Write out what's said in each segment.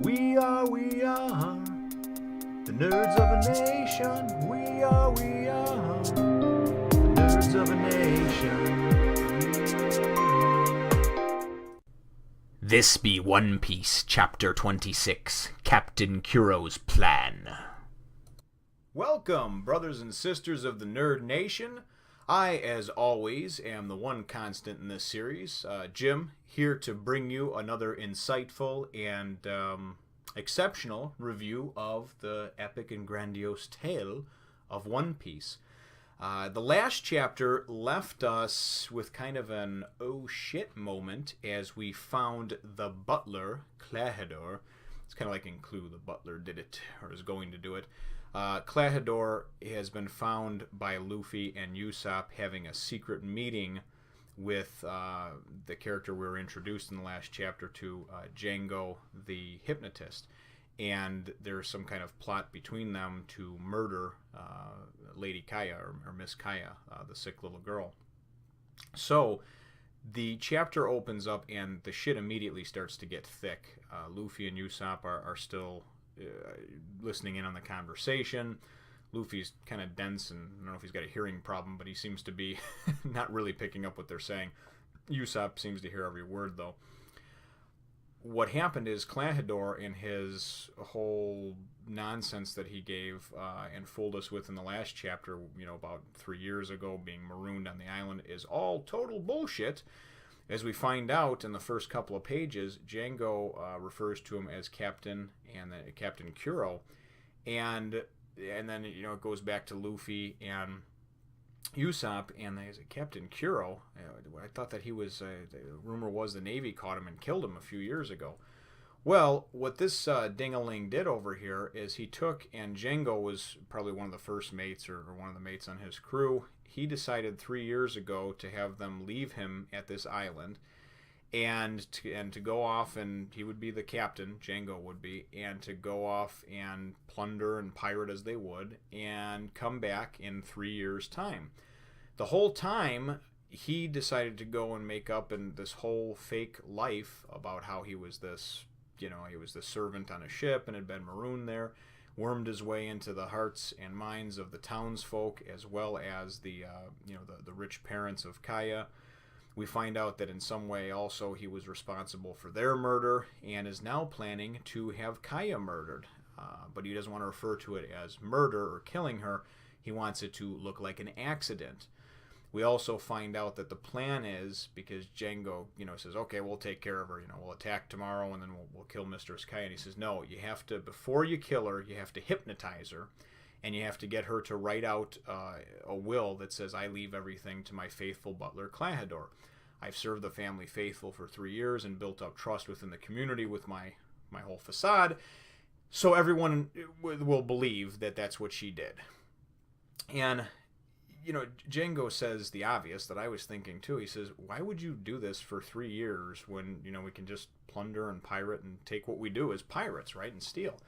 We are the nerds of a nation. We are the nerds of a nation. This be One Piece, Chapter 26, Captain Kuro's Plan. Welcome, brothers and sisters of the Nerd Nation. I, as always, am the one constant in this series, Jim, here to bring you another insightful and exceptional review of the epic and grandiose tale of One Piece. The last chapter left us with kind of an oh shit moment as we found the butler, Kurahadol. It's kind of like in Clue, the butler did it, or is going to do it. Kurahadol has been found by Luffy and Usopp having a secret meeting with the character we were introduced in the last chapter to, Django the hypnotist. And there's some kind of plot between them to murder Lady Kaya, or Miss Kaya, the sick little girl. So the chapter opens up and the shit immediately starts to get thick. Luffy and Usopp are still listening in on the conversation. Luffy's kind of dense, and I don't know if he's got a hearing problem, but he seems to be not really picking up what they're saying. Usopp seems to hear every word, though. What happened is Kurahadol, in his whole nonsense that he gave and fooled us with in the last chapter, about 3 years ago, being marooned on the island, is all total bullshit. As we find out in the first couple of pages, Django refers to him as Captain and Captain Kuro, and then it goes back to Luffy and Usopp, and they say, Captain Kuro. I thought that he was. The rumor was the Navy caught him and killed him a few years ago. Well, what this ding-a-ling did over here is he took, and Django was probably one of the first mates or one of the mates on his crew. He decided 3 years ago to have them leave him at this island and to go off, and he would be the captain, Django would be, and to go off and plunder and pirate as they would and come back in 3 years' time. The whole time, he decided to go and make up in this whole fake life about how he was this, he was the servant on a ship and had been marooned there, wormed his way into the hearts and minds of the townsfolk, as well as the rich parents of Kaya. We find out that in some way also he was responsible for their murder and is now planning to have Kaya murdered. But he doesn't want to refer to it as murder or killing her. He wants it to look like an accident. We also find out that the plan is, because Django, says, okay, we'll take care of her, we'll attack tomorrow and then we'll kill Mistress Kaya. And he says, no, you have to, before you kill her, you have to hypnotize her, and you have to get her to write out a will that says, I leave everything to my faithful butler, Kurahadol. I've served the family faithful for 3 years and built up trust within the community with my whole facade, so everyone will believe that that's what she did. And Django says the obvious that I was thinking too. He says, why would you do this for 3 years when, we can just plunder and pirate and take what we do as pirates, right, and steal?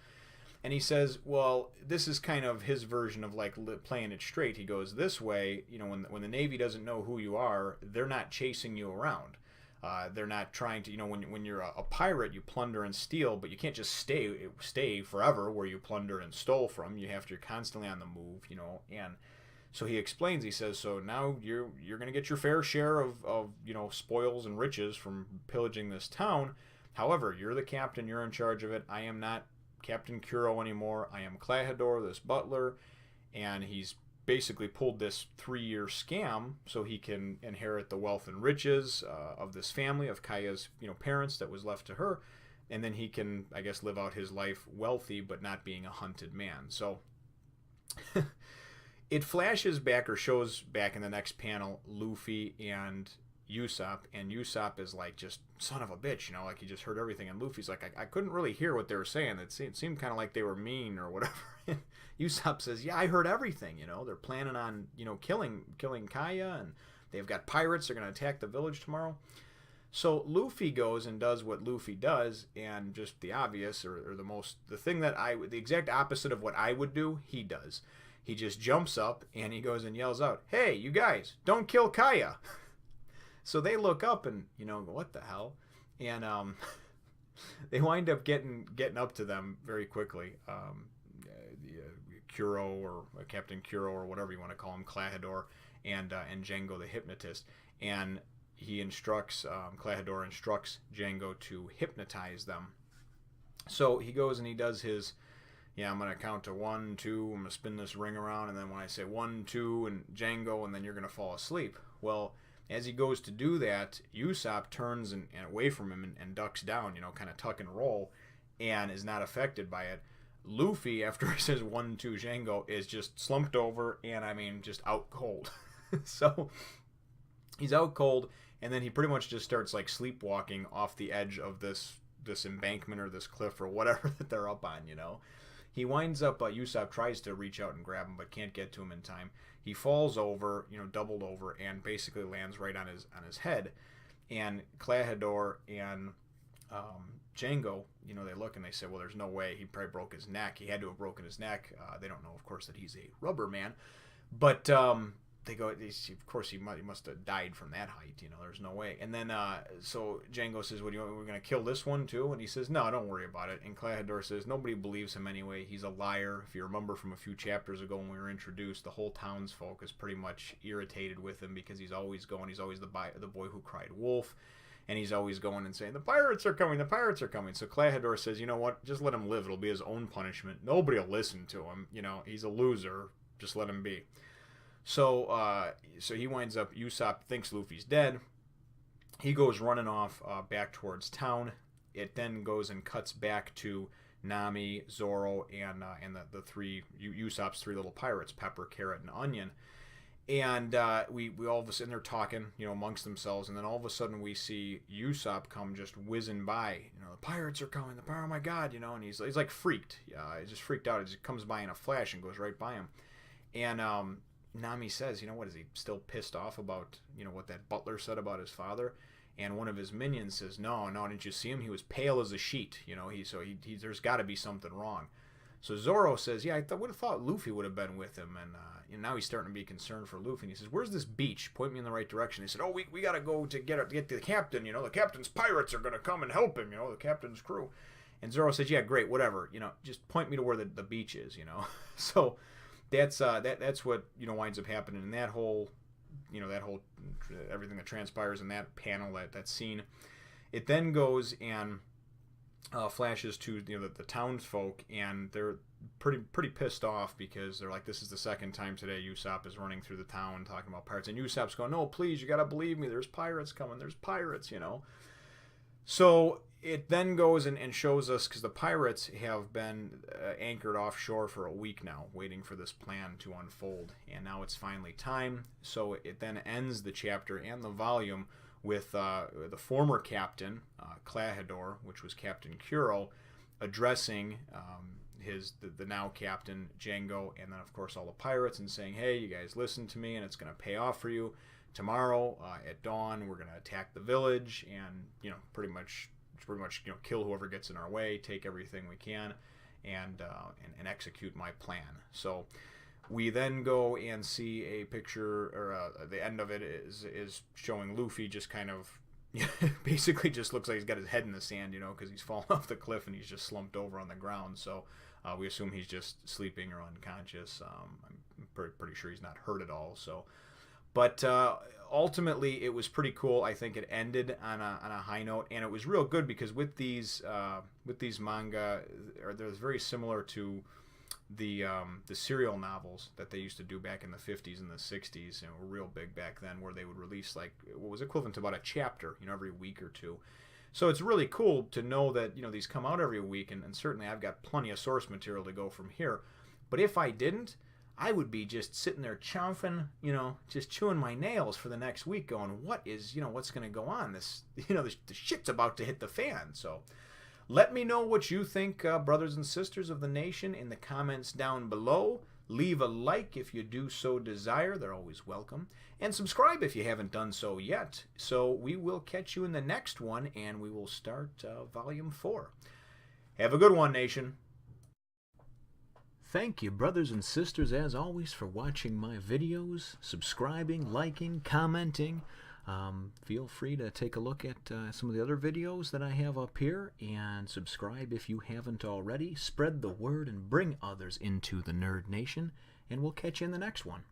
And he says, well, this is kind of his version of like playing it straight. He goes, this way, when the Navy doesn't know who you are, they're not chasing you around. They're not trying to, when you're a pirate, you plunder and steal, but you can't just stay forever where you plunder and stole from. You're constantly on the move, and so he explains, he says, so now you're going to get your fair share of spoils and riches from pillaging this town. However, you're the captain, you're in charge of it. I am not Captain Kuro anymore. I am Kurahadol, this butler, and he's basically pulled this 3-year scam so he can inherit the wealth and riches of this family, of Kaya's parents that was left to her, and then he can, I guess, live out his life wealthy but not being a hunted man. So it flashes back, or shows back in the next panel, Luffy and Usopp is like, just son of a bitch, like he just heard everything, and Luffy's like, I couldn't really hear what they were saying. It seemed kind of like they were mean or whatever. Usopp says, yeah, I heard everything. They're planning on killing Kaya, and they've got pirates. They're going to attack the village tomorrow. So Luffy goes and does what Luffy does, and just the obvious, or the exact opposite of what I would do, he does. He just jumps up and he goes and yells out, hey, you guys, don't kill Kaya. So they look up and, what the hell? And they wind up getting up to them very quickly. Kuro or Captain Kuro or whatever you want to call him, Kurahadol, and Django the hypnotist, and he instructs Kurahadol instructs Django to hypnotize them. So he goes and he does his, I'm gonna count to 1, 2, I'm gonna spin this ring around, and then when I say 1, 2, and Django, and then you're gonna fall asleep. Well, as he goes to do that, Usopp turns and away from him and ducks down, kind of tuck and roll, and is not affected by it. Luffy, after he says 1, 2, Django, is just slumped over and just out cold. So he's out cold, and then he pretty much just starts like sleepwalking off the edge of this embankment or this cliff or whatever that they're up on. He winds up. Usopp tries to reach out and grab him, but can't get to him in time. He falls over, doubled over, and basically lands right on his head. And Kurahadol and Django, they look and they say, well, there's no way. He probably broke his neck. He had to have broken his neck. They don't know, of course, that he's a rubber man. But they go, of course, he must have died from that height. There's no way. And then, so Django says, what do you want? We're going to kill this one too? And he says, no, don't worry about it. And Kurahadol says, nobody believes him anyway. He's a liar. If you remember from a few chapters ago when we were introduced, the whole townsfolk is pretty much irritated with him because he's always the boy who cried wolf. And he's always going and saying, the pirates are coming, the pirates are coming. So Kurahadol says, you know what, just let him live. It'll be his own punishment. Nobody will listen to him. He's a loser. Just let him be. So he winds up, Usopp thinks Luffy's dead. He goes running off back towards town. It then goes and cuts back to Nami, Zoro, and the three, Usopp's 3 little pirates, Pepper, Carrot, and Onion. And we all of a sudden, they're talking, amongst themselves, and then all of a sudden we see Usopp come just whizzing by. The pirates are coming. Oh my God, and he's like freaked. He's just freaked out. He just comes by in a flash and goes right by him. And Nami says, what, is he still pissed off about, what that butler said about his father? And one of his minions says, no, didn't you see him? He was pale as a sheet. There's got to be something wrong. So Zoro says, yeah, I would have thought Luffy would have been with him, and now he's starting to be concerned for Luffy. And he says, where's this beach? Point me in the right direction. They said, oh, we got to go to get to the captain. The captain's pirates are going to come and help him, the captain's crew. And Zoro says, yeah, great, whatever. Just point me to where the beach is, So that's what, winds up happening in that whole, everything that transpires in that panel, that scene. It then goes and flashes to the townsfolk, and they're pretty pissed off because they're like, this is the second time today Usopp is running through the town talking about pirates, and Usopp's going, no, please, you gotta believe me, there's pirates coming, there's pirates. So it then goes and shows us, because the pirates have been anchored offshore for a week now, waiting for this plan to unfold, and now it's finally time. So it then ends the chapter and the volume with the former captain, Kurahadol, which was Captain Kuro, addressing the now captain, Django, and then, of course, all the pirates, and saying, hey, you guys listen to me, and it's going to pay off for you. Tomorrow, at dawn, we're going to attack the village, and, pretty much, kill whoever gets in our way, take everything we can, and execute my plan. So we then go and see a picture, or the end of it is showing Luffy just kind of basically just looks like he's got his head in the sand, because he's fallen off the cliff and he's just slumped over on the ground. So we assume he's just sleeping or unconscious. I'm pretty sure he's not hurt at all. So, but ultimately it was pretty cool. I think it ended on a high note, and it was real good because with these manga, they're very similar to the serial novels that they used to do back in the 50s and the 60s, and were real big back then, where they would release like what was equivalent to about a chapter, every week or two. So it's really cool to know that these come out every week, and certainly I've got plenty of source material to go from here. But if I didn't, I would be just sitting there chomping, just chewing my nails for the next week, going, what is, what's going to go on? This, the shit's about to hit the fan. So let me know what you think, brothers and sisters of the nation, in the comments down below. Leave a like if you do so desire. They're always welcome. And subscribe if you haven't done so yet. So we will catch you in the next one, and we will start Volume 4. Have a good one, nation. Thank you, brothers and sisters, as always, for watching my videos, subscribing, liking, commenting. Feel free to take a look at some of the other videos that I have up here, and subscribe if you haven't already. Spread the word and bring others into the Nerd Nation, and we'll catch you in the next one.